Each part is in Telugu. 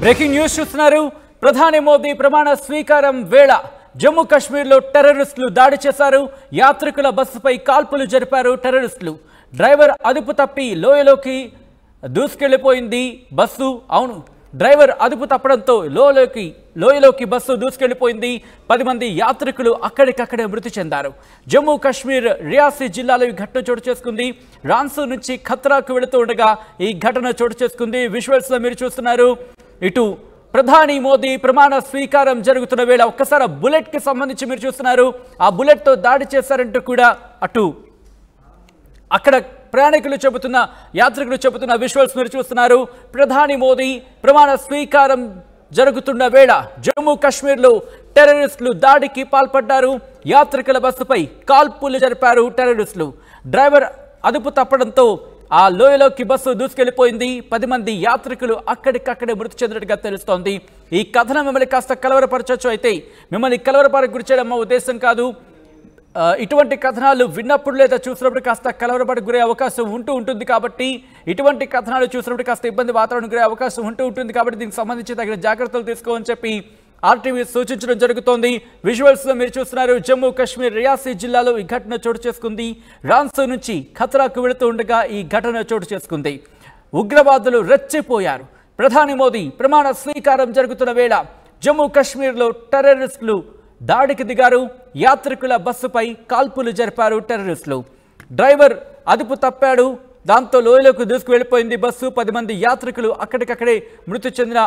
బ్రేకింగ్ న్యూస్ చూస్తున్నారు. ప్రధాని మోదీ ప్రమాణ స్వీకారం వేళ జమ్మూ కాశ్మీర్లో టెర్రరిస్టులు దాడి చేశారు. యాత్రికుల బస్సుపై కాల్పులు జరిపారు టెర్రరిస్టులు. డ్రైవర్ అదుపు తప్పి లోయలోకి దూసుకెళ్లిపోయింది బస్సు. అవును, డ్రైవర్ అదుపు తప్పడంతో లోయలోకి బస్సు దూసుకెళ్లిపోయింది. 10 మంది యాత్రికులు అక్కడికక్కడే మృతి చెందారు. జమ్మూ కాశ్మీర్ రియాసీ జిల్లాలో ఈ ఘటన చోటు చేసుకుంది. రాన్సూ నుంచి ఖత్రాకు వెళుతూ ఉండగా ఈ ఘటన చోటు చేసుకుంది. విజువల్స్ లో మీరు చూస్తున్నారు. ఇటు ప్రధాని మోదీ ప్రమాణ స్వీకారం జరుగుతున్న వేళ ఒక్కసారి బుల్లెట్ కి సంబంధించి మీరు చూస్తున్నారు. ఆ బుల్లెట్ తో దాడి చేశారంటూ కూడా అటు అక్కడ ప్రయాణికులు చెబుతున్న, యాత్రికులు చెబుతున్న విజువల్స్ మీరు చూస్తున్నారు. ప్రధాని మోదీ ప్రమాణ స్వీకారం జరుగుతున్న వేళ జమ్మూ కాశ్మీర్లో టెర్రరిస్టులు దాడికి పాల్పడ్డారు. యాత్రికుల బస్సుపై కాల్పులు జరిపారు టెర్రరిస్టులు. డ్రైవర్ అదుపు తప్పడంతో ఆ లోయలోకి బస్సు దూసుకెళ్లిపోయింది. 10 మంది యాత్రికులు అక్కడికక్కడే మృతి చెందినట్టుగా తెలుస్తోంది. ఈ కథనం మిమ్మల్ని కాస్త కలవరపరచొచ్చు, అయితే మిమ్మల్ని కలవరపరకు గురి చేయడం మా ఉద్దేశం కాదు. ఇటువంటి కథనాలు విన్నప్పుడు లేదా చూసినప్పుడు కాస్త కలవరపరకు గురే అవకాశం ఉంటుంది కాబట్టి, ఇటువంటి కథనాలు చూసినప్పుడు కాస్త ఇబ్బంది వాతావరణం గురే అవకాశం ఉంటుంది కాబట్టి దీనికి సంబంధించి తగిన జాగ్రత్తలు తీసుకోమని చెప్పి ఆర్టీవీ సూచించడం జరుగుతోంది. విజువల్స్ లో మీరు చూస్తున్నారు. జమ్మూ కాశ్మీర్ రియాసీ జిల్లాలో ఈ ఘటన చోటు చేసుకుంది. రాన్సూ నుంచి ఖత్రాకు వెళుతూ ఉండగా ఈ ఘటన చోటు చేసుకుంది. ఉగ్రవాదులు రెచ్చిపోయారు. ప్రధాని మోదీ ప్రమాణ స్వీకారం జరుగుతున్న వేళ జమ్మూ కాశ్మీర్లో టెర్రరిస్టులు దాడికి దిగారు. యాత్రికుల బస్సుపై కాల్పులు జరిపారు టెర్రరిస్టులు. డ్రైవర్ అదుపు తప్పాడు. దాంతో లోయలోకి దూసుకు వెళ్ళిపోయింది బస్సు. 10 మంది యాత్రికులు అక్కడికక్కడే మృతి చెందిన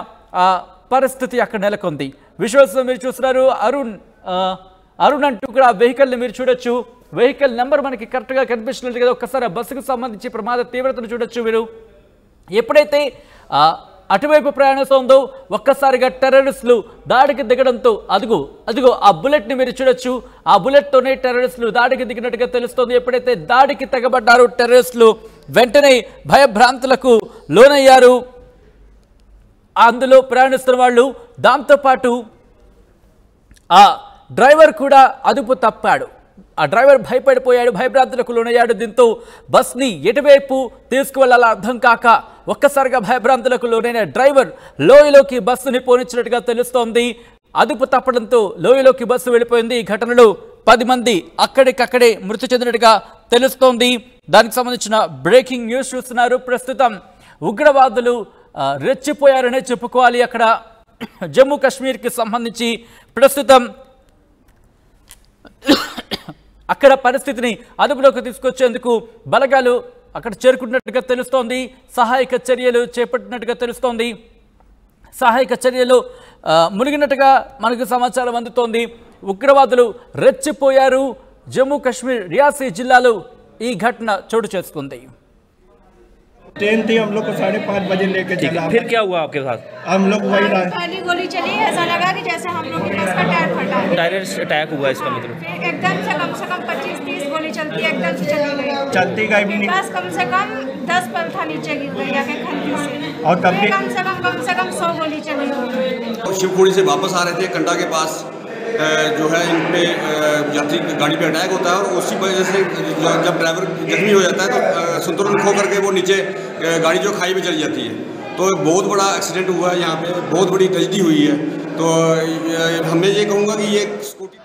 పరిస్థితి అక్కడ నెలకొంది. విజువల్స్ లో మీరు చూస్తున్నారు. అరుణ్ అంటూ కూడా వెహికల్ని మీరు చూడొచ్చు. వెహికల్ నెంబర్ మనకి కరెక్ట్గా కనిపిస్తున్నట్టు కదా. ఒక్కసారి ఆ బస్సుకు సంబంధించి ప్రమాద తీవ్రతను చూడొచ్చు మీరు. ఎప్పుడైతే అటువైపు ప్రయాణిస్తోందో ఒక్కసారిగా టెర్రరిస్టులు దాడికి దిగడంతో అదిగో ఆ బుల్లెట్ని మీరు చూడొచ్చు. ఆ బుల్లెట్తోనే టెర్రరిస్టులు దాడికి దిగినట్టుగా తెలుస్తోంది. ఎప్పుడైతే దాడికి తెగబడ్డారో టెర్రరిస్టులు వెంటనే భయభ్రాంతులకు లోనయ్యారు అందులో ప్రయాణిస్తున్న వాళ్ళు. దాంతోపాటు ఆ డ్రైవర్ కూడా అదుపు తప్పాడు. ఆ డ్రైవర్ భయపడిపోయాడు, భయభ్రాంతులకు లోనయ్యాడు. దీంతో బస్ని ఎటువైపు తీసుకువెళ్లాలో అర్థం కాక ఒక్కసారిగా భయభ్రాంతులకు లోనైన డ్రైవర్ లోయలోకి బస్సుని పోనిచ్చినట్టుగా తెలుస్తోంది. అదుపు తప్పడంతో లోయలోకి బస్సు వెళ్ళిపోయింది. ఈ ఘటనలో 10 మంది అక్కడికక్కడే మృతి చెందినట్టుగా తెలుస్తోంది. దానికి సంబంధించిన బ్రేకింగ్ న్యూస్ చూస్తున్నారు. ప్రస్తుతం ఉగ్రవాదులు రెచ్చిపోయారనే చెప్పుకోవాలి. అక్కడ జమ్మూ కాశ్మీర్కి సంబంధించి ప్రస్తుతం అక్కడ పరిస్థితిని అదుపులోకి తీసుకొచ్చేందుకు బలగాలు అక్కడ చేరుకుంటున్నట్టుగా తెలుస్తోంది. సహాయక చర్యలు చేపట్టినట్టుగా తెలుస్తోంది. సహాయక చర్యలు మునిగినట్టుగా మనకు సమాచారం అందుతోంది. ఉగ్రవాదులు రెచ్చిపోయారు. జమ్మూ కాశ్మీర్ రియాసీ జిల్లాలో ఈ ఘటన చోటు చేసుకుంది. ट्रेन थी, हम लोग को 5:30 बजे लेके चला। फिर क्या हुआ आपके साथ? हम लोग वही पहली गोली चली, ऐसा लगा कि जैसे हम लोग की बस का टायर फटा है। टेररिस्ट अटैक हुआ इसका मतलब? फिर एकदम से कम 25-30 गोली चलती, एकदम से चली गई। चलती गई बस कम से कम 10 पलथा नीचे गिर गई आगे खंती से। और तब भी कम से कम 100 गोली चली गई। शिवपुरी से वापस आ रहे थे कंडा के पास, जो है इन पे यात्री गाड़ी पे अटैक होता है और उसी वजह से जब ड्राइवर जख्मी हो जाता है तो संतुलन खो करके वो नीचे गाड़ी जो खाई में चली जाती है। तो बहुत बड़ा एक्सीडेंट हुआ है यहाँ पे, बहुत बड़ी ट्रेजेडी हुई है। तो मैं ये कहूँगा कि ये स्कूटी